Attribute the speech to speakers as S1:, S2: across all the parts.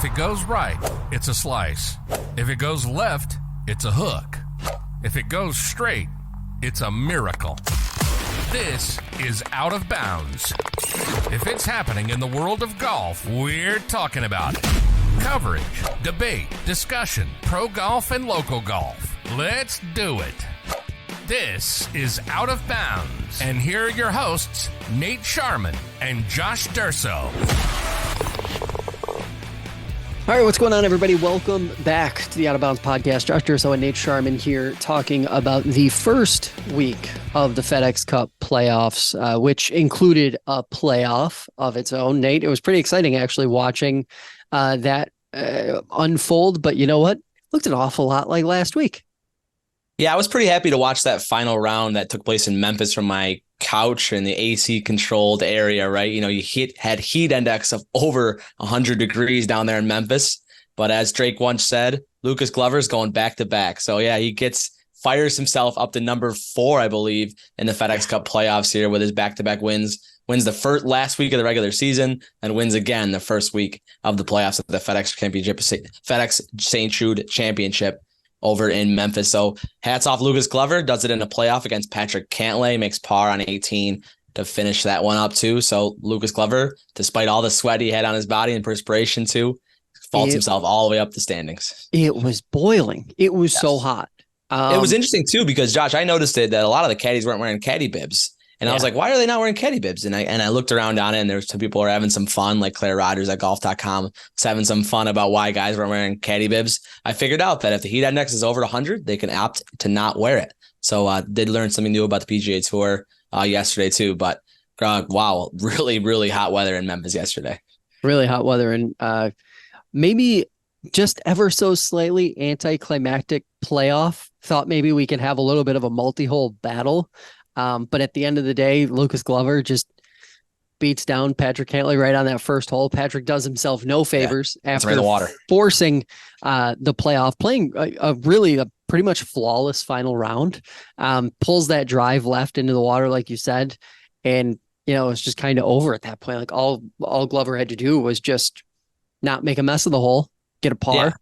S1: If it goes right, it's a slice. If it goes left, it's a hook. If it goes straight, it's a miracle. This is Out of Bounds. If it's happening in the world of golf, we're talking about it. Coverage, debate, discussion, pro golf and local golf. Let's do it. This is Out of Bounds. And here are your hosts, Nate Sharman and Josh Durso.
S2: All right, what's going on, everybody? Welcome back to the Out of Bounds podcast. Josh Durso and Nate Sharman here talking about the first week of the FedEx Cup playoffs, which included a playoff of its own. Nate, it was pretty exciting actually watching that unfold, but you know what? Looked an awful lot like last week.
S3: Yeah, I was pretty happy to watch that final round that took place in Memphis from my couch in the AC controlled area, right? You know, had heat index of over 100 degrees down there in Memphis. But as Drake once said, Lucas Glover's going back to back. So yeah, he fires himself up to number 4, I believe, in the FedEx Cup playoffs here with his back-to-back wins. Wins the last week of the regular season and wins again the first week of the playoffs of the FedEx Championship, FedEx St. Jude Championship over in Memphis. So hats off Lucas Glover, does it in a playoff against Patrick Cantlay, makes par on 18 to finish that one up too. So Lucas Glover, despite all the sweat he had on his body and perspiration too, vaults himself all the way up the standings.
S2: It was boiling. It was so hot.
S3: It was interesting too, because Josh, I noticed that a lot of the caddies weren't wearing caddy bibs. And I was like, why are they not wearing caddy bibs? And I looked around on it, and there's some people who are having some fun, like Claire Rogers at golf.com was having some fun about why guys weren't wearing caddy bibs. I figured out that if the heat index is over 100, they can opt to not wear it. So did learn something new about the PGA Tour yesterday too. But wow, really, really hot weather in Memphis yesterday. Really hot weather,
S2: and maybe just ever so slightly anticlimactic playoff. Thought maybe we could have a little bit of a multi-hole battle. But at the end of the day, Lucas Glover just beats down Patrick Cantlay right on that first hole. Patrick does himself no favors after
S3: right in the water,
S2: forcing the playoff, playing a pretty much flawless final round. Pulls that drive left into the water, like you said, and it's just kind of over at that point. Like all Glover had to do was just not make a mess of the hole, get a par.
S3: Yeah.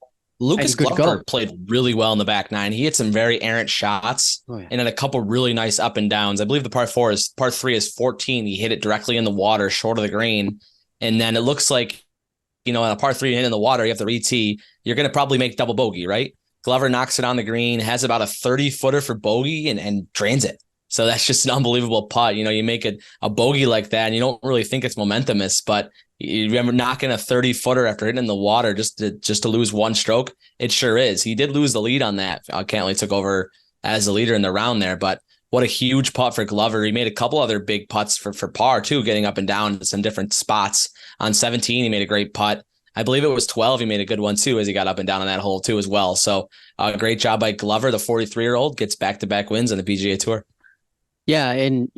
S3: Lucas Glover played really well in the back nine. He hit some very errant shots and had a couple really nice up and downs. I believe the par 3 is 14. He hit it directly in the water, short of the green. And then it looks like, on a par 3 hit in the water, you have to re-tee. You're going to probably make double bogey, right? Glover knocks it on the green, has about a 30-footer for bogey and drains it. So that's just an unbelievable putt. You make a bogey like that and you don't really think it's momentumous, but you remember knocking a 30-footer after hitting in the water just to lose one stroke? It sure is. He did lose the lead on that. Cantlay took over as the leader in the round there, but what a huge putt for Glover. He made a couple other big putts for par too, getting up and down to some different spots. On 17, he made a great putt. I believe it was 12. He made a good one too as he got up and down on that hole too as well. So great job by Glover. The 43-year-old gets back-to-back wins on the PGA Tour.
S2: Yeah, and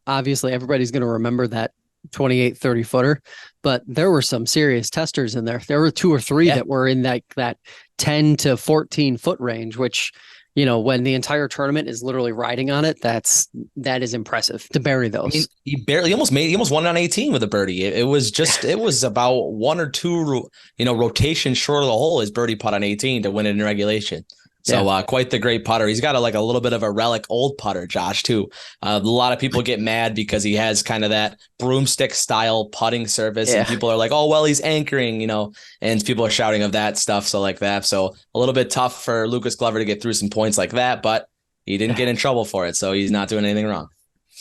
S2: obviously everybody's going to remember that 28 30-footer, but there were some serious testers in there. There were 2 or 3 that were in that 10 to 14 foot range, which when the entire tournament is literally riding on it, that is impressive to bury those.
S3: He almost won it on 18 with a birdie. It was about 1 or 2 rotations short of the hole, his birdie putt on 18 to win it in regulation. So quite the great putter. He's got a little bit of a relic old putter, Josh, too. A lot of people get mad because he has kind of that broomstick style putting surface. And people are like, oh, well, he's anchoring, and people are shouting of that stuff. So like that. So a little bit tough for Lucas Glover to get through some points like that, but he didn't get in trouble for it. So he's not doing anything wrong.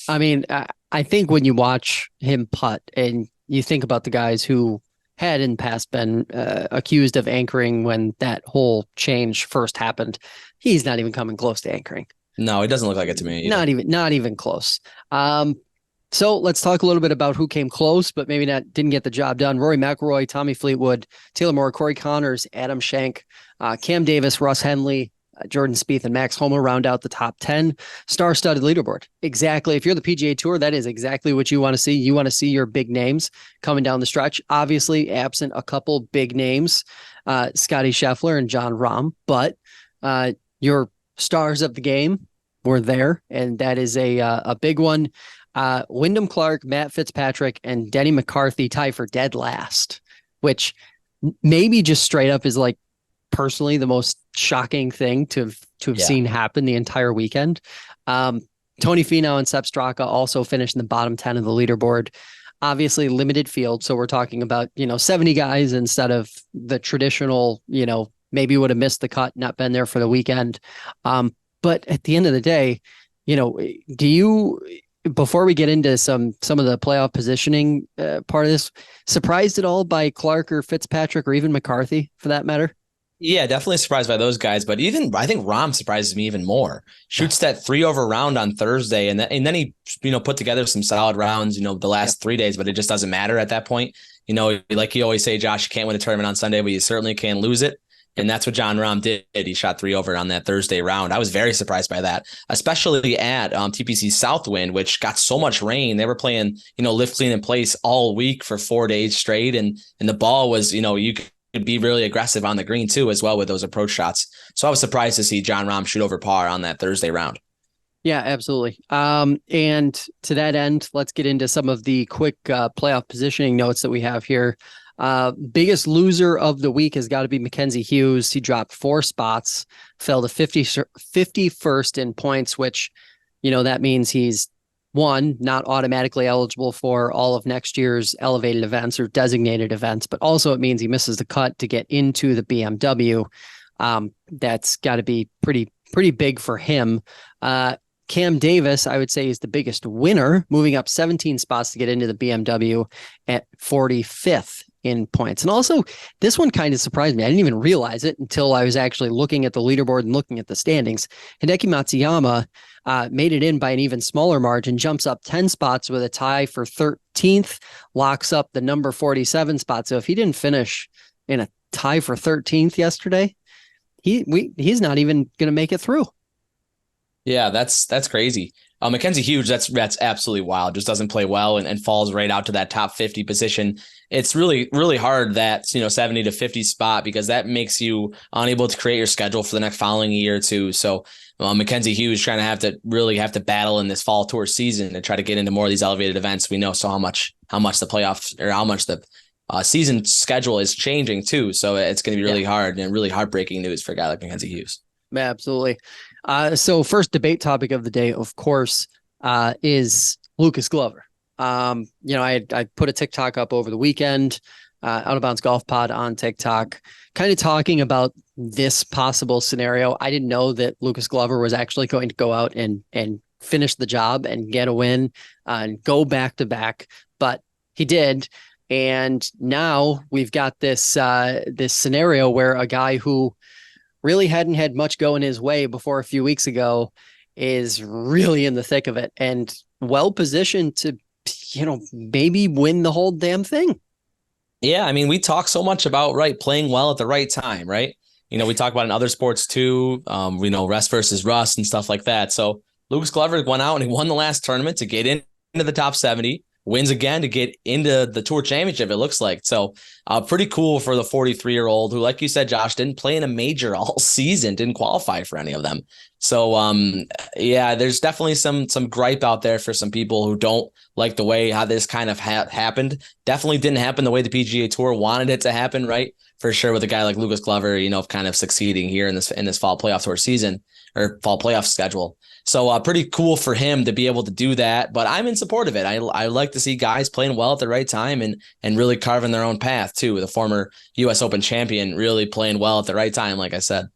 S2: I mean, I think when you watch him putt and you think about the guys who had in the past been accused of anchoring when that whole change first happened, he's not even coming close to anchoring.
S3: No, it doesn't look like it to me either.
S2: Not even close. So let's talk a little bit about who came close, but maybe didn't get the job done. Rory McIlroy, Tommy Fleetwood, Taylor Moore, Corey Connors, Adam Schenk, Cam Davis, Russ Henley, Jordan Spieth, and Max Homa round out the top 10. Star-studded leaderboard. Exactly. If you're the PGA Tour, that is exactly what you want to see. You want to see your big names coming down the stretch. Obviously, absent a couple big names, Scotty Scheffler and Jon Rahm, but your stars of the game were there, and that is a big one. Wyndham Clark, Matt Fitzpatrick, and Denny McCarthy tie for dead last, which maybe just straight up is like personally the most shocking thing to have seen happen the entire weekend. Tony Finau and Sepp Straka also finished in the bottom 10 of the leaderboard. Obviously limited field. So we're talking about, 70 guys instead of the traditional, maybe would have missed the cut, not been there for the weekend. But at the end of the day, do you, before we get into some of the playoff positioning part of this, surprised at all by Clark or Fitzpatrick or even McCarthy for that matter?
S3: Yeah, definitely surprised by those guys, but even I think Rahm surprises me even more. Shoots that 3-over round on Thursday, and then he put together some solid rounds, the last 3 days, but it just doesn't matter at that point. Like you always say, Josh, you can't win a tournament on Sunday, but you certainly can lose it. And that's what Jon Rahm did. He shot 3-over on that Thursday round. I was very surprised by that, especially at TPC Southwind, which got so much rain. They were playing, lift clean in place all week for 4 days straight. And the ball was, you could be really aggressive on the green too, as well with those approach shots. So I was surprised to see Jon Rahm shoot over par on that Thursday round.
S2: Yeah, absolutely. And to that end, let's get into some of the quick playoff positioning notes that we have here. Biggest loser of the week has got to be Mackenzie Hughes. He dropped 4 spots, fell to 51st in points, which, that means he's not automatically eligible for all of next year's elevated events or designated events, but also it means he misses the cut to get into the BMW. That's got to be pretty big for him. Cam Davis, I would say, is the biggest winner, moving up 17 spots to get into the BMW at 45th in points. And also, this one kind of surprised me. I didn't even realize it until I was actually looking at the leaderboard and looking at the standings. Hideki Matsuyama made it in by an even smaller margin, jumps up 10 spots with a tie for 13th, locks up the number 47 spot. So if he didn't finish in a tie for 13th yesterday, he's not even going to make it through.
S3: Yeah, that's crazy. Mackenzie Hughes, that's absolutely wild. Just doesn't play well and falls right out to that top 50 position. It's really, really hard that 70 to 50 spot, because that makes you unable to create your schedule for the next following year or two. So Mackenzie Hughes trying to have to battle in this fall tour season to try to get into more of these elevated events. We know how much the playoffs or how much the season schedule is changing too. So it's going to be really hard and really heartbreaking news for a guy like Mackenzie Hughes.
S2: Absolutely. So first debate topic of the day, of course, is Lucas Glover. I put a TikTok up over the weekend, Out of Bounds Golf Pod on TikTok, kind of talking about this possible scenario. I didn't know that Lucas Glover was actually going to go out and finish the job and get a win and go back to back, but he did. And now we've got this scenario where a guy who really hadn't had much going his way before a few weeks ago is really in the thick of it and well positioned to, maybe win the whole damn thing.
S3: Yeah. I mean, we talk so much about, playing well at the right time, right? We talk about in other sports too, rest versus rust and stuff like that. So Lucas Glover went out and he won the last tournament to get into the top 70. Wins again to get into the Tour Championship, it looks like. So pretty cool for the 43-year-old who, like you said, Josh, didn't play in a major all season, didn't qualify for any of them. So, there's definitely some gripe out there for some people who don't like the way how this kind of happened. Definitely didn't happen the way the PGA Tour wanted it to happen, right? For sure, with a guy like Lucas Glover, kind of succeeding here in this fall playoff tour season or fall playoff schedule. So pretty cool for him to be able to do that. But I'm in support of it. I like to see guys playing well at the right time and really carving their own path too. The former U.S. Open champion really playing well at the right time, like I said.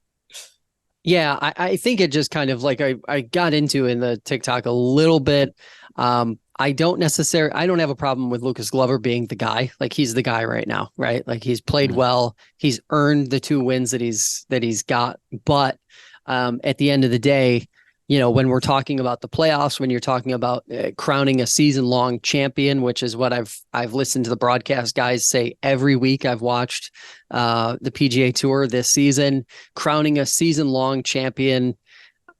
S2: Yeah, I think it just kind of like I got into in the TikTok a little bit. I don't have a problem with Lucas Glover being the guy. Like he's the guy right now, right? Like he's played well. He's earned the 2 wins that he's got. But at the end of the day, when we're talking about the playoffs, when you're talking about crowning a season-long champion, which is what I've listened to the broadcast guys say every week. I've watched the PGA Tour this season, crowning a season-long champion.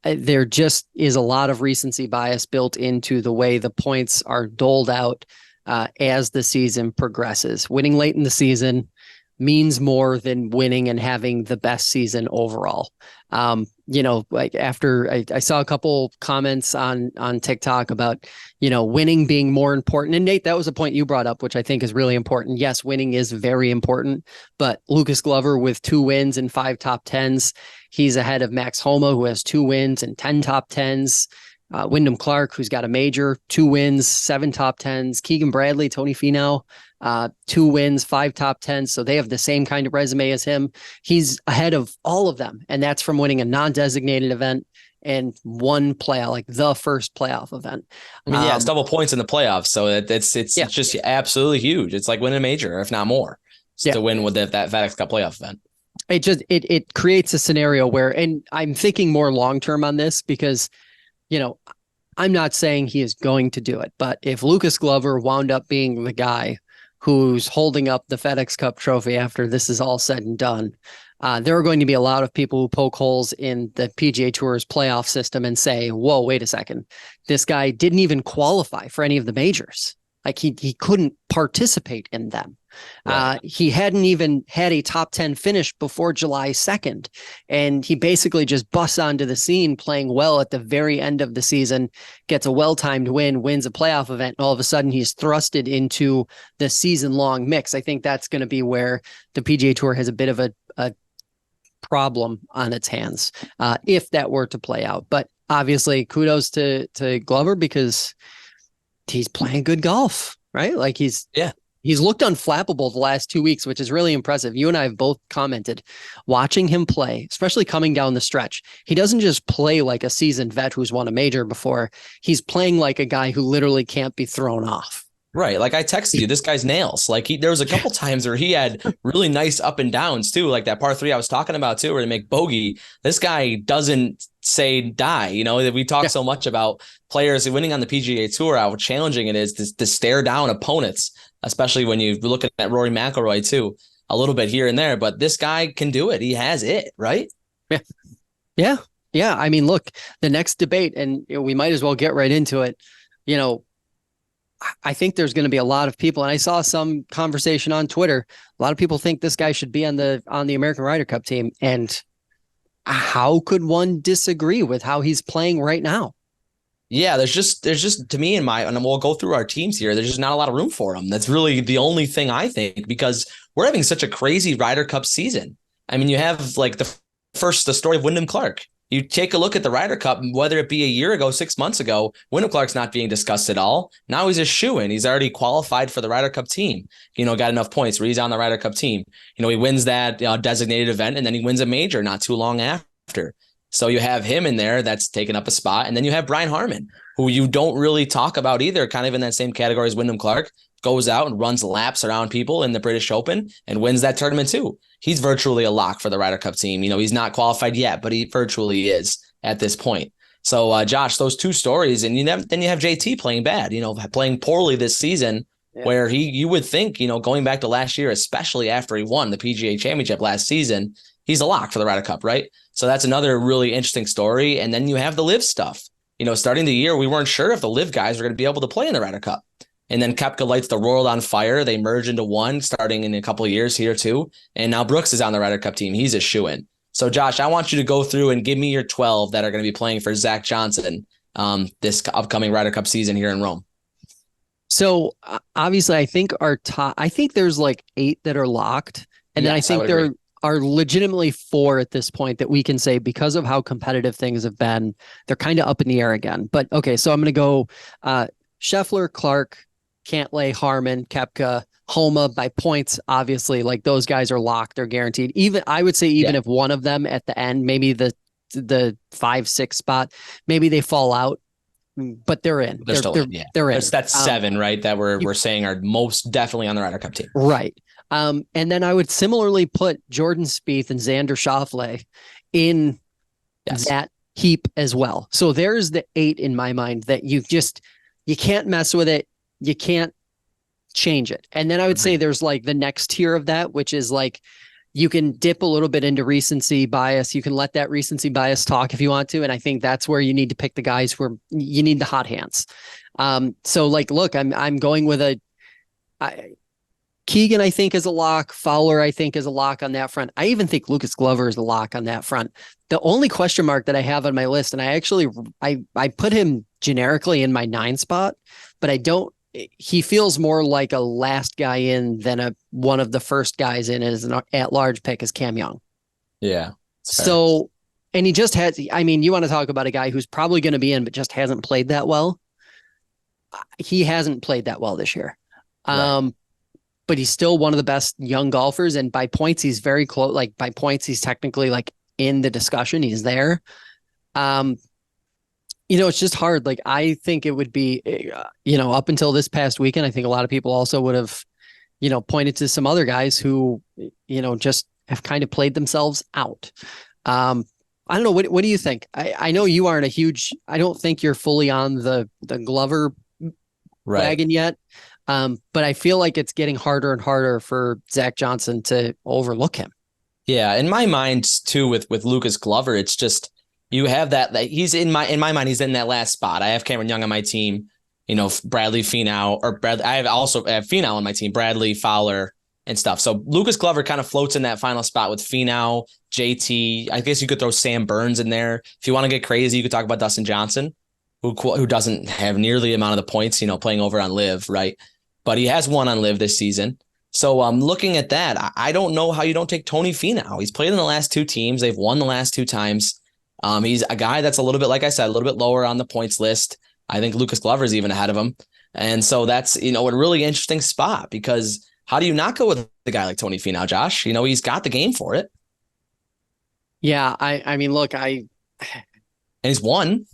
S2: There just is a lot of recency bias built into the way the points are doled out as the season progresses. Winning late in the season, means more than winning and having the best season overall. Like after I saw a couple comments on TikTok about, winning being more important. And Nate, that was a point you brought up, which I think is really important. Yes, winning is very important, but Lucas Glover with 2 wins and 5 top 10s, he's ahead of Max Homa, who has 2 wins and 10 top 10s. Wyndham Clark, who's got a major, 2 wins, 7 top 10s. Keegan Bradley, Tony Finau, 2 wins, 5 top 10s. So they have the same kind of resume as him. He's ahead of all of them. And that's from winning a non-designated event and 1 playoff, like the first playoff event.
S3: I mean, it's double points in the playoffs. So it's just absolutely huge. It's like winning a major, if not more, to win with that FedEx Cup playoff event.
S2: It creates a scenario where, and I'm thinking more long-term on this because, I'm not saying he is going to do it, but if Lucas Glover wound up being the guy who's holding up the FedEx Cup trophy after this is all said and done, there are going to be a lot of people who poke holes in the PGA Tour's playoff system and say, whoa, wait a second. This guy didn't even qualify for any of the majors. Like he couldn't participate in them. Right. He hadn't even had a top 10 finish before July 2nd. And he basically just busts onto the scene playing well at the very end of the season, gets a well-timed win, wins a playoff event. And all of a sudden he's thrusted into the season-long mix. I think that's going to be where the PGA Tour has a bit of a problem on its hands if that were to play out. But obviously kudos to Glover because he's playing good golf, right? Like he's looked unflappable the last 2 weeks, which is really impressive. You and I have both commented watching him play, especially coming down the stretch. He doesn't just play like a seasoned vet who's won a major before. He's playing like a guy who literally can't be thrown off.
S3: Right. Like I texted you, this guy's nails. Like there was a couple times where he had really nice up and downs too. Like that par 3 I was talking about too, where to make bogey. This guy doesn't say die. We talk so much about players winning on the PGA Tour, how challenging it is to stare down opponents, especially when you look at Rory McIlroy too, a little bit here and there. But this guy can do it. He has it, right?
S2: Yeah. I mean, look, the next debate, and we might as well get right into it. I think there's going to be a lot of people, and I saw some conversation on Twitter. A lot of people think this guy should be on the American Ryder Cup team. And how could one disagree with how he's playing right now?
S3: Yeah, there's just to me and we'll go through our teams here. There's just not a lot of room for him. That's really the only thing I think, because we're having such a crazy Ryder Cup season. I mean, you have like the story of Wyndham Clark. You take a look at the Ryder Cup, whether it be a year ago, 6 months ago, Wyndham Clark's not being discussed at all. Now he's a shoo-in. He's already qualified for the Ryder Cup team. Got enough points where he's on the Ryder Cup team. He wins that designated event, and then he wins a major not too long after. So you have him in there that's taken up a spot. And then you have Brian Harman, who you don't really talk about either, kind of in that same category as Wyndham Clark, goes out and runs laps around people in the British Open and wins that tournament too. He's virtually a lock for the Ryder Cup team. He's not qualified yet, but he virtually is at this point. So, Josh, those 2 stories, and then you have JT playing bad, playing poorly this season, where you would think, going back to last year, especially after he won the PGA Championship last season, he's a lock for the Ryder Cup, right? So that's another really interesting story. And then you have the live stuff. Starting the year, we weren't sure if the live guys were going to be able to play in the Ryder Cup. And then Koepka lights the world on fire. They merge into one starting in a couple of years here too. And now Brooks is on the Ryder Cup team. He's a shoo-in. So Josh, I want you to go through and give me your 12 that are going to be playing for Zach Johnson this upcoming Ryder Cup season here in Rome.
S2: So obviously I think there's like 8 that are locked. And then I think there are legitimately 4 at this point that we can say, because of how competitive things have been, they're kind of up in the air again. But okay, so I'm going to go Scheffler, Clark, Cantlay, Harman, Koepka, Homa by points. Obviously, like those guys are locked. They're guaranteed. I would say if one of them at the end, maybe the 5-6 spot, maybe they fall out, but they're in. They're still in. Yeah. They're in.
S3: That's 7, right? That we're saying are most definitely on the Ryder Cup team.
S2: Right. And then I would similarly put Jordan Spieth and Xander Schauffele in that heap as well. So there's the 8 in my mind that you can't mess with it. You can't change it. And then I would say there's like the next tier of that, which is like, you can dip a little bit into recency bias. You can let that recency bias talk if you want to. And I think that's where you need to pick the guys where you need the hot hands. So like, look, I'm going with Keegan, I think, is a lock. Fowler, I think, is a lock on that front. I even think Lucas Glover is a lock on that front. The only question mark that I have on my list, and I put him generically in my 9 spot, but he feels more like a last guy in than one of the first guys in as an at-large pick is Cam Young.
S3: Yeah.
S2: So, and he just has, I mean, you want to talk about a guy who's probably going to be in, but just hasn't played that well. He hasn't played that well this year. Right. But he's still one of the best young golfers. And by points, he's very close. Like by points, he's technically like in the discussion. He's there. It's just hard. Like, I think it would be, up until this past weekend, I think a lot of people also would have, pointed to some other guys who, just have kind of played themselves out. I don't know. What do you think? I know you aren't I don't think you're fully on the Glover wagon yet. But I feel like it's getting harder and harder for Zach Johnson to overlook him.
S3: Yeah. In my mind too, with Lucas Glover, it's just, you have that he's in my mind, he's in that last spot. I have Cameron Young on my team, Bradley Finau I have Finau on my team, Bradley, Fowler and stuff. So Lucas Glover kind of floats in that final spot with Finau, JT. I guess you could throw Sam Burns in there. If you want to get crazy, you could talk about Dustin Johnson, who doesn't have nearly the amount of the points, playing over on LIV, right? But he has won on LIV this season. So looking at that, I don't know how you don't take Tony Finau. He's played in the last 2 teams. They've won the last 2 times. He's a guy that's a little bit, like I said, a little bit lower on the points list. I think Lucas Glover is even ahead of him. And so that's, a really interesting spot, because how do you not go with a guy like Tony Finau, Josh? He's got the game for it.
S2: Yeah. I mean, look,
S3: and he's won.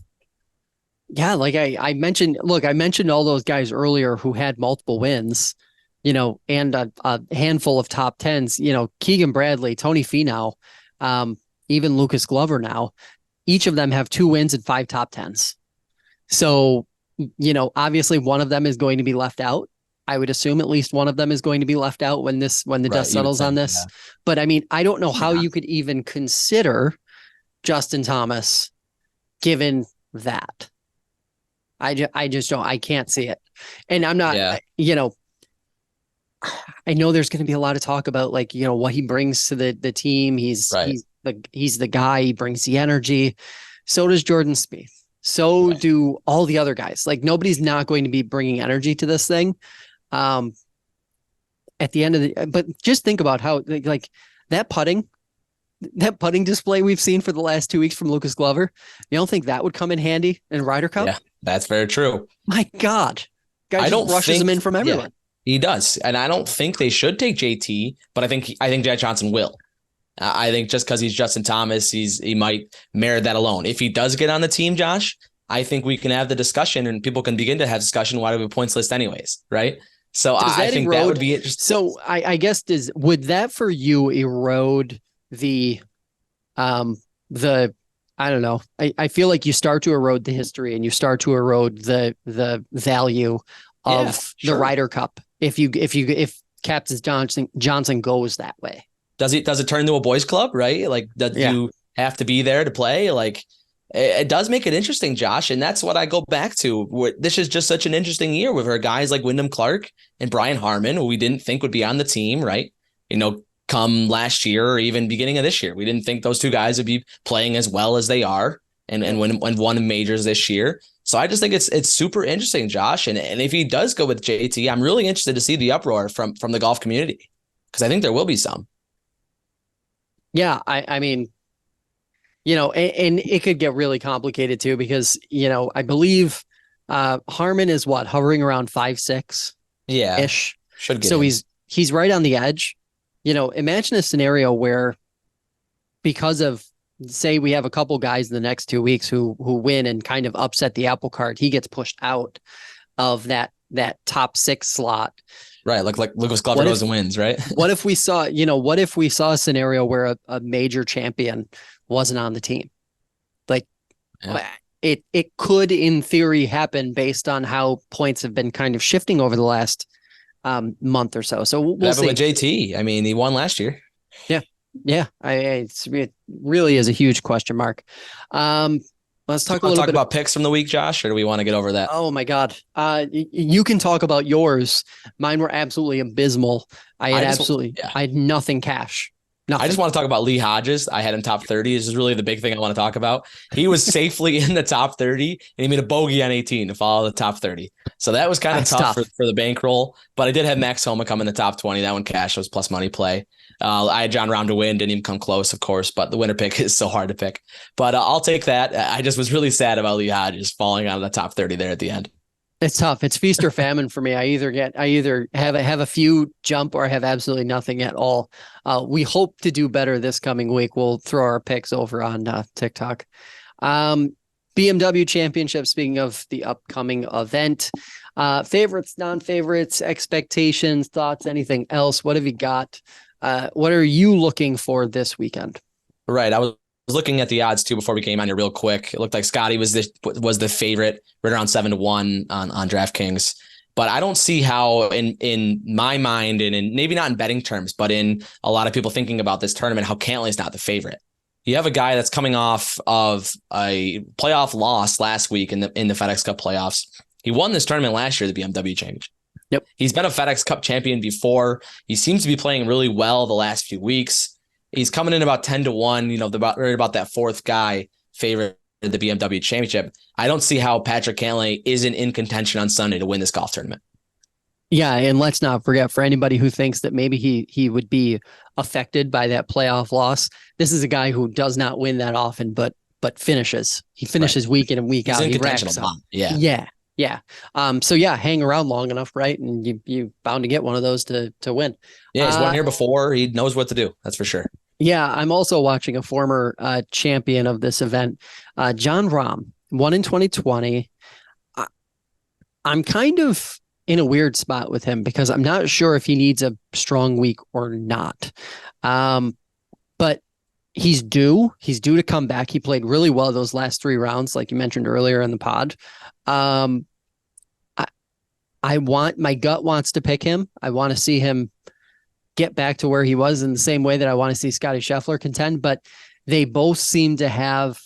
S2: Yeah, like I mentioned all those guys earlier who had multiple wins, and a handful of top 10s, Keegan Bradley, Tony Finau, even Lucas Glover now, each of them have 2 wins and 5 top 10s. So, obviously one of them is going to be left out. I would assume at least one of them is going to be left out when the dust settles on this. Yeah. But I mean, I don't know how you could even consider Justin Thomas given that. I just don't, I can't see it. And I'm not, I know there's going to be a lot of talk about what he brings to the team. He's the guy, he brings the energy. So does Jordan Spieth. So do all the other guys. Like, nobody's not going to be bringing energy to this thing. At the end of but just think about how that putting display we've seen for the last 2 weeks from Lucas Glover. You don't think that would come in handy in Ryder Cup?
S3: Yeah, that's very true.
S2: My God. Guy just rushes him in from everyone.
S3: Yeah, he does. And I don't think they should take JT, but I think Jack Johnson will. I think just because he's Justin Thomas, he might merit that alone. If he does get on the team, Josh, I think we can have the discussion and people can begin to have discussion. Why do we have a points list anyways? Right. So I think that would be interesting.
S2: So I guess would that for you erode the I don't know. I feel like you start to erode the history and you start to erode the value of the Ryder Cup if Captain Johnson goes that way.
S3: Does it turn into a boys club, right? Like, you have to be there to play? Like, it does make it interesting, Josh. And that's what I go back to. This is just such an interesting year with our guys like Wyndham Clark and Brian Harman, who we didn't think would be on the team, right? Come last year or even beginning of this year. We didn't think those 2 guys would be playing as well as they are and won majors this year. So I just think it's super interesting, Josh. And if he does go with JT, I'm really interested to see the uproar from the golf community, because I think there will be some.
S2: Yeah, I mean, and it could get really complicated too, because, I believe Harman is hovering around 5'6".
S3: Yeah.
S2: Ish.
S3: Should get
S2: so
S3: him.
S2: He's right on the edge. Imagine a scenario where, because of, say we have a couple guys in the next 2 weeks who win and kind of upset the apple cart, he gets pushed out of that top 6 slot.
S3: Right. Like Lucas Glover goes and wins, right?
S2: What if we saw a scenario where a major champion wasn't on the team? It could in theory happen based on how points have been kind of shifting over the last month or so. So we'll see.
S3: With JT, I mean, he won last year.
S2: Yeah. It really is a huge question mark. Let's talk
S3: about picks from the week, Josh, or do we want to get over that?
S2: Oh my God. You can talk about yours. Mine were absolutely abysmal. I had nothing cash. Nothing.
S3: I just want to talk about Lee Hodges. I had him top 30. This is really the big thing I want to talk about. He was safely in the top 30 and he made a bogey on 18 to follow the top 30. So that was kind of tough for the bankroll, but I did have Max Homa come in the top 20. That one cash was plus money play. I had John Rahm to win, didn't even come close, of course, but the winner pick is so hard to pick. But I'll take that. I just was really sad about Lee Hodges falling out of the top 30 there at the end.
S2: It's tough. It's feast or famine for me. I either have a few jump or I have absolutely nothing at all. We hope to do better this coming week. We'll throw our picks over on TikTok. BMW Championship, speaking of the upcoming event, favorites, non-favorites, expectations, thoughts, anything else? What have you got? What are you looking for this weekend?
S3: Right. I was looking at the odds too before we came on here real quick. It looked like Scotty was the favorite, right around 7-1 on DraftKings. But I don't see how in my mind and in maybe not in betting terms, but in a lot of people thinking about this tournament, how Cantlay's not the favorite. You have a guy that's coming off of a playoff loss last week in the FedEx Cup playoffs. He won this tournament last year, the BMW Championship.
S2: Yep.
S3: He's been a FedEx Cup champion before. He seems to be playing really well the last few weeks. He's coming in about 10-1, right about that fourth guy favorite in the BMW Championship. I don't see how Patrick Cantlay isn't in contention on Sunday to win this golf tournament.
S2: Yeah, and let's not forget, for anybody who thinks that maybe he would be affected by that playoff loss, this is a guy who does not win that often, but finishes. He finishes week in and week out.
S3: He's in contention a lot. Yeah.
S2: Yeah. So yeah, hang around long enough, right? And you bound to get one of those to win.
S3: Yeah, he's won here before. He knows what to do. That's for sure.
S2: Yeah, I'm also watching a former champion of this event, John Rahm, won in 2020. I'm kind of in a weird spot with him because I'm not sure if he needs a strong week or not. But he's due. He's due to come back. He played really well those last 3 rounds, like you mentioned earlier in the pod. My gut wants to pick him. I want to see him get back to where he was in the same way that I want to see Scotty Scheffler contend, but they both seem to have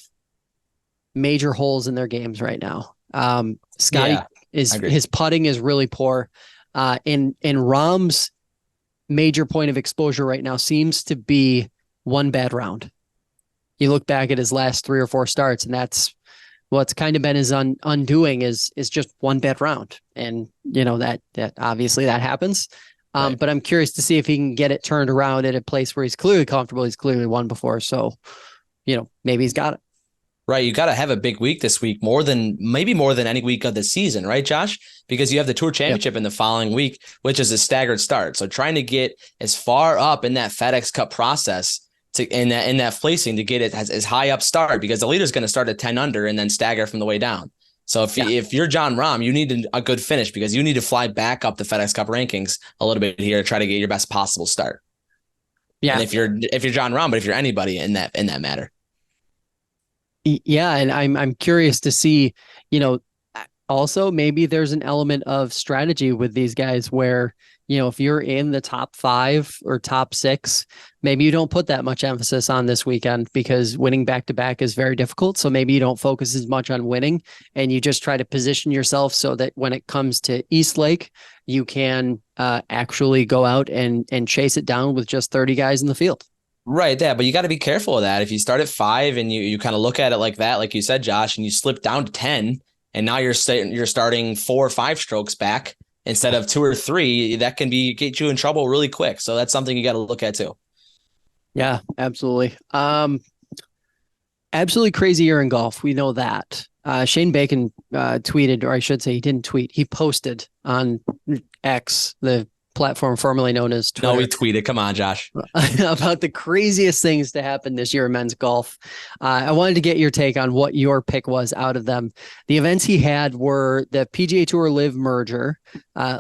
S2: major holes in their games right now. Scotty his putting is really poor. And Rahm's major point of exposure right now seems to be one bad round. You look back at his last 3 or 4 starts, and that's what's kind of been his undoing is just one bad round. And that obviously that happens. Right. But I'm curious to see if he can get it turned around at a place where he's clearly comfortable. He's clearly won before. So, maybe he's got it.
S3: Right. You got to have a big week this week, maybe more than any week of the season, right, Josh? Because you have the Tour Championship in the following week, which is a staggered start. So trying to get as far up in that FedEx Cup process in that placing to get it as high up start, because the leader's going to start at 10 under and then stagger from the way down. So if you're John Rahm, you need a good finish because you need to fly back up the FedEx Cup rankings a little bit here to try to get your best possible start. Yeah. And if you're John Rahm, but if you're anybody in that matter.
S2: Yeah. And I'm curious to see, also maybe there's an element of strategy with these guys where, if you're in the top 5 or top 6, maybe you don't put that much emphasis on this weekend because winning back-to-back is very difficult. So maybe you don't focus as much on winning and you just try to position yourself so that when it comes to East Lake, you can actually go out and chase it down with just 30 guys in the field.
S3: Right. Yeah. But you got to be careful of that. If you start at 5 and you kind of look at it like that, like you said, Josh, and you slip down to 10 and now you're starting 4 or 5 strokes back instead of 2 or 3, that can get you in trouble really quick. So that's something you got to look at too.
S2: Yeah, absolutely. Absolutely crazy year in golf. We know that. Shane Bacon tweeted, or I should say he didn't tweet. He posted on X, the platform formerly known as Twitter.
S3: No, he tweeted. Come on, Josh.
S2: About the craziest things to happen this year in men's golf. I wanted to get your take on what your pick was out of them. The events he had were the PGA Tour Live merger,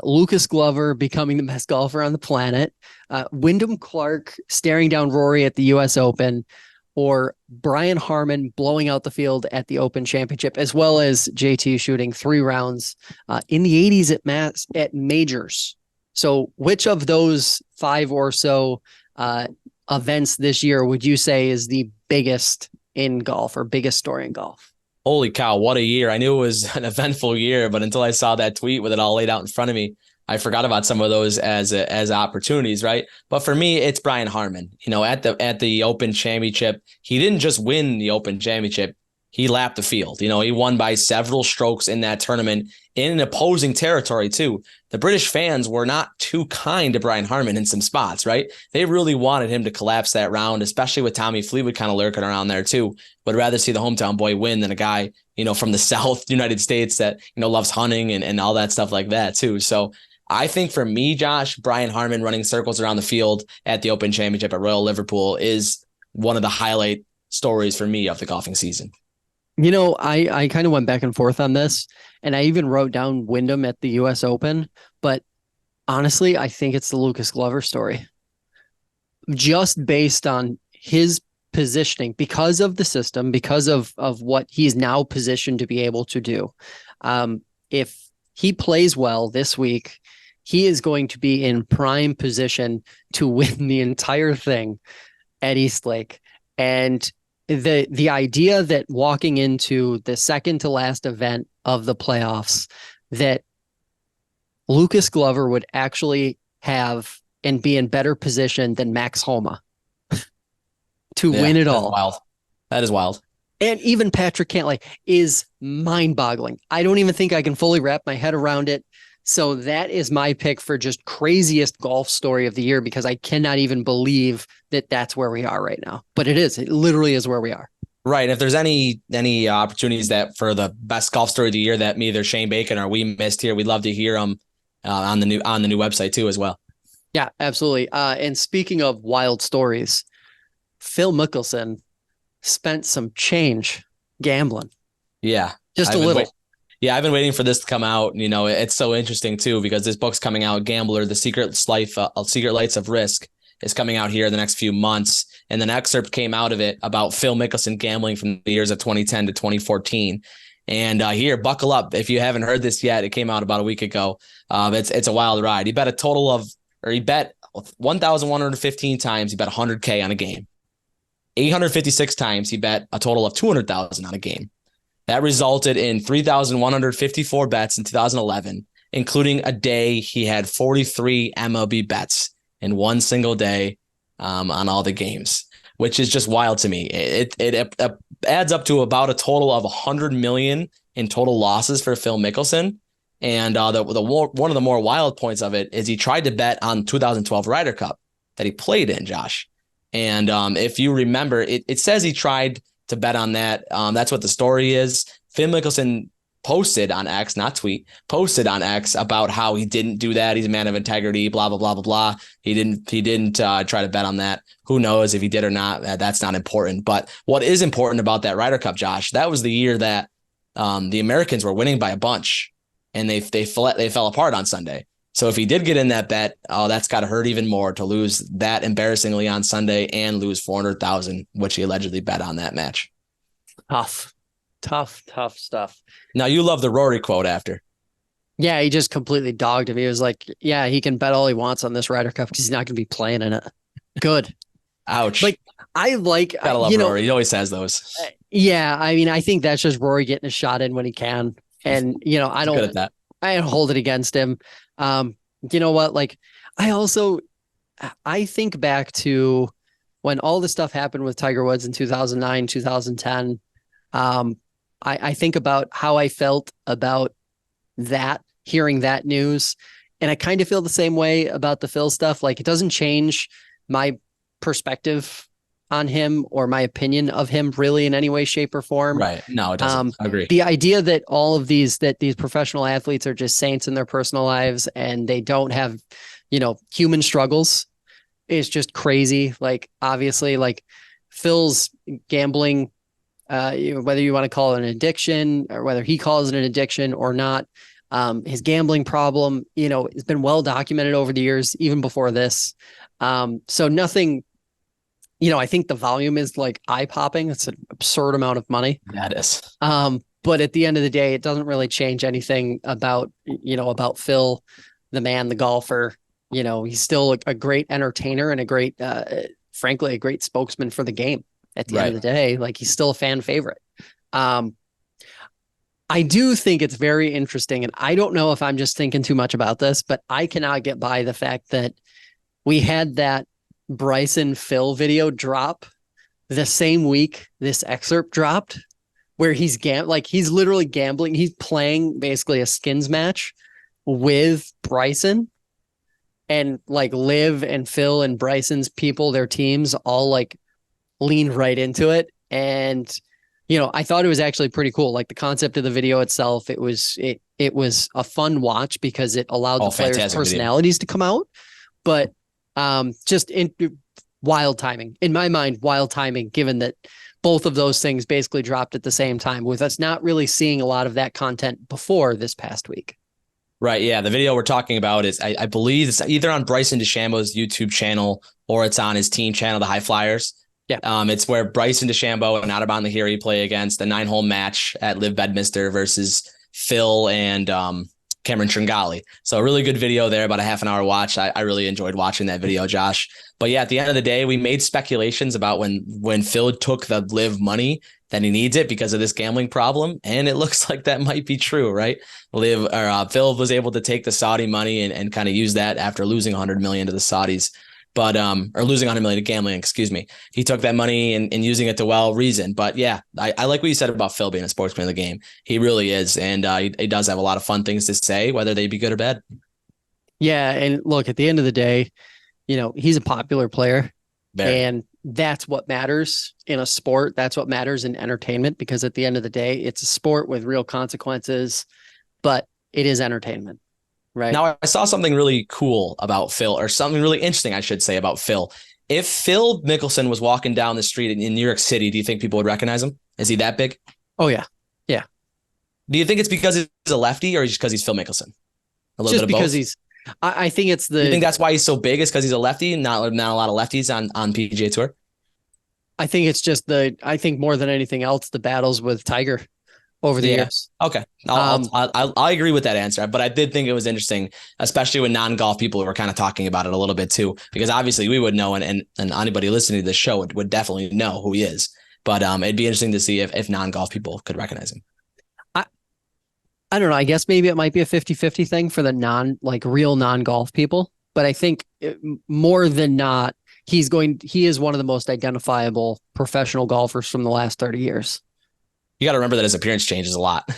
S2: Lucas Glover becoming the best golfer on the planet, Wyndham Clark staring down Rory at the U.S. Open, or Brian Harman blowing out the field at the Open Championship, as well as JT shooting 3 rounds in the 80s at majors. So which of those 5 or so events this year would you say is the biggest in golf or biggest story in golf?
S3: Holy cow, what a year. I knew it was an eventful year, but until I saw that tweet with it all laid out in front of me, I forgot about some of those as opportunities, right? But for me, it's Brian Harman. At the Open Championship, he didn't just win the Open Championship. He lapped the field. He won by several strokes in that tournament in an opposing territory too. The British fans were not too kind to Brian Harman in some spots, right? They really wanted him to collapse that round, especially with Tommy Fleetwood kind of lurking around there too. Would rather see the hometown boy win than a guy, from the South United States that, loves hunting and all that stuff like that too. So I think for me, Josh, Brian Harman running circles around the field at the Open Championship at Royal Liverpool is one of the highlight stories for me of the golfing season.
S2: I kind of went back and forth on this, and I even wrote down Wyndham at the U.S. Open, but honestly, I think it's the Lucas Glover story. Just based on his positioning, because of the system, because of what he's now positioned to be able to do. If he plays well this week, he is going to be in prime position to win the entire thing at Eastlake. And the idea that walking into the second to last event of the playoffs, that Lucas Glover would actually have and be in better position than Max Homa to win it all.
S3: Wild. That is wild.
S2: And even Patrick Cantlay is mind-boggling. I don't even think I can fully wrap my head around it. So that is my pick for just craziest golf story of the year, because I cannot even believe that that's where we are right now. But it is. It literally is where we are.
S3: Right. And if there's any opportunities that for the best golf story of the year that either Shane Bacon or we missed here, we'd love to hear them on the new website too as well.
S2: Yeah, absolutely. And speaking of wild stories, Phil Mickelson spent some change gambling.
S3: Yeah.
S2: Just a little.
S3: I've been waiting for this to come out. It's so interesting too, because this book's coming out, Gambler, The Secret Lights of Risk, is coming out here in the next few months. And an excerpt came out of it about Phil Mickelson gambling from the years of 2010 to 2014. And here, buckle up. If you haven't heard this yet, it came out about a week ago. It's a wild ride. He bet 1,115 times. He bet 100K on a game. 856 times. He bet a total of 200,000 on a game. That resulted in 3,154 bets in 2011, including a day he had 43 MLB bets in one single day on all the games, which is just wild to me. It adds up to about a total of 100 million in total losses for Phil Mickelson. And one of the more wild points of it is he tried to bet on 2012 Ryder Cup that he played in, Josh. And if you remember, it says he tried to bet on that. That's what the story is. Phil Mickelson posted on X, not tweet, posted on X about how he didn't do that. He's a man of integrity, blah, blah, blah, blah, blah. He didn't try to bet on that. Who knows if he did or not? That's not important. But what is important about that Ryder Cup, Josh, that was the year that the Americans were winning by a bunch, and they fell apart on Sunday. So if he did get in that bet, that's got to hurt even more to lose that embarrassingly on Sunday and lose 400,000, which he allegedly bet on that match.
S2: Tough stuff.
S3: Now, you love the Rory quote after.
S2: Yeah, he just completely dogged him. He was like, yeah, he can bet all he wants on this Ryder Cup because he's not going to be playing in it. Good.
S3: Ouch.
S2: Gotta love
S3: Rory. He always has those.
S2: Yeah, I mean, I think that's just Rory getting a shot in when he can. And, I don't hold it against him. You know what? I think back to when all this stuff happened with Tiger Woods in 2009, 2010. I think about how I felt about that, hearing that news. And I kind of feel the same way about the Phil stuff. It doesn't change my perspective on him or my opinion of him really in any way, shape, or form.
S3: Right. No, it doesn't. I agree.
S2: The idea that these professional athletes are just saints in their personal lives and they don't have, human struggles is just crazy. Obviously, Phil's gambling, whether you want to call it an addiction or whether he calls it an addiction or not, his gambling problem, has been well documented over the years, even before this. So nothing, I think the volume is eye-popping. It's an absurd amount of money.
S3: That is.
S2: But at the end of the day, it doesn't really change anything about Phil, the man, the golfer. He's still a great entertainer and a great, frankly, a great spokesman for the game. At the end of the day, he's still a fan favorite. I do think it's very interesting, and I don't know if I'm just thinking too much about this, but I cannot get by the fact that we had that Bryson Phil video drop the same week this excerpt dropped, where he's he's literally gambling. He's playing basically a skins match with Bryson, and like Liv and Phil and Bryson's people, their teams all like leaned right into it. And I thought it was actually pretty cool. Like the concept of the video itself, it was a fun watch because it allowed the players' personalities to come out. But just wild timing. In my mind, wild timing, given that both of those things basically dropped at the same time, with us not really seeing a lot of that content before this past week.
S3: Right. Yeah. The video we're talking about is, I believe it's either on Bryson DeChambeau's YouTube channel or it's on his team channel, the High Flyers.
S2: Yeah.
S3: It's where Bryson DeChambeau and Audubon Lahiri play against a 9-hole match at Live Bedminster versus Phil and Cameron Tringali. So a really good video there, about a half an hour watch. I really enjoyed watching that video, Josh. But yeah, at the end of the day, we made speculations about when Phil took the Live money that he needs it because of this gambling problem. And it looks like that might be true, right? Phil was able to take the Saudi money and kind of use that after losing $100 million to the Saudis. But or losing $100 million to gambling, excuse me. He took that money and using it to well reason. But yeah, I like what you said about Phil being a sportsman of the game. He really is. And he does have a lot of fun things to say, whether they be good or bad. Yeah.
S2: And look, at the end of the day, he's a popular player.
S3: Very.
S2: And that's what matters in a sport. That's what matters in entertainment, because at the end of the day, it's a sport with real consequences, but it is entertainment. Right.
S3: Now, I saw something really cool about Phil, or something really interesting, I should say, about Phil. If Phil Mickelson was walking down the street in New York City, do you think people would recognize him? Is he that big?
S2: Oh, yeah. Yeah.
S3: Do you think it's because he's a lefty or just because he's Phil Mickelson? A little
S2: just
S3: bit of
S2: because
S3: both?
S2: I think it's
S3: You think that's why he's so big, is because he's a lefty and not a lot of lefties on PGA Tour?
S2: I think it's just I think more than anything else, the battles with Tiger over the years.
S3: Okay. I agree with that answer, but I did think it was interesting, especially when non-golf people were kind of talking about it a little bit too, because obviously we would know, and anybody listening to this show would definitely know who he is. But it'd be interesting to see if non-golf people could recognize him.
S2: I don't know. I guess maybe it might be a 50-50 thing for the real non-golf people, but I think more than not, he is one of the most identifiable professional golfers from the last 30 years.
S3: You got to remember that his appearance changes a lot.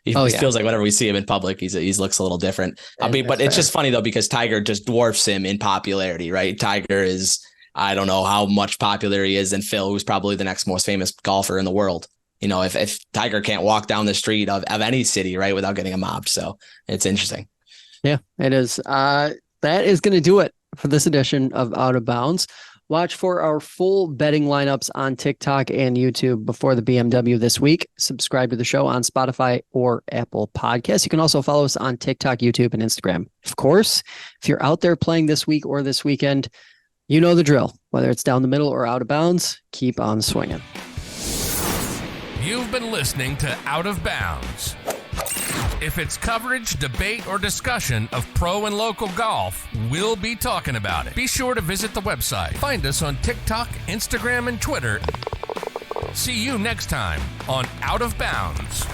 S3: He feels like whenever we see him in public, he looks a little different. But it's just funny though, because Tiger just dwarfs him in popularity, right? Tiger is, I don't know how much popular he is than Phil, who's probably the next most famous golfer in the world. If Tiger can't walk down the street of any city, right, without getting mobbed. So it's interesting.
S2: Yeah, it is. That is going to do it for this edition of Out of Bounds. Watch for our full betting lineups on TikTok and YouTube before the BMW this week. Subscribe to the show on Spotify or Apple Podcasts. You can also follow us on TikTok, YouTube, and Instagram. Of course, if you're out there playing this week or this weekend, you know the drill. Whether it's down the middle or out of bounds, keep on swinging.
S1: You've been listening to Out of Bounds. If it's coverage, debate, or discussion of pro and local golf, we'll be talking about it. Be sure to visit the website. Find us on TikTok, Instagram, and Twitter. See you next time on Out of Bounds.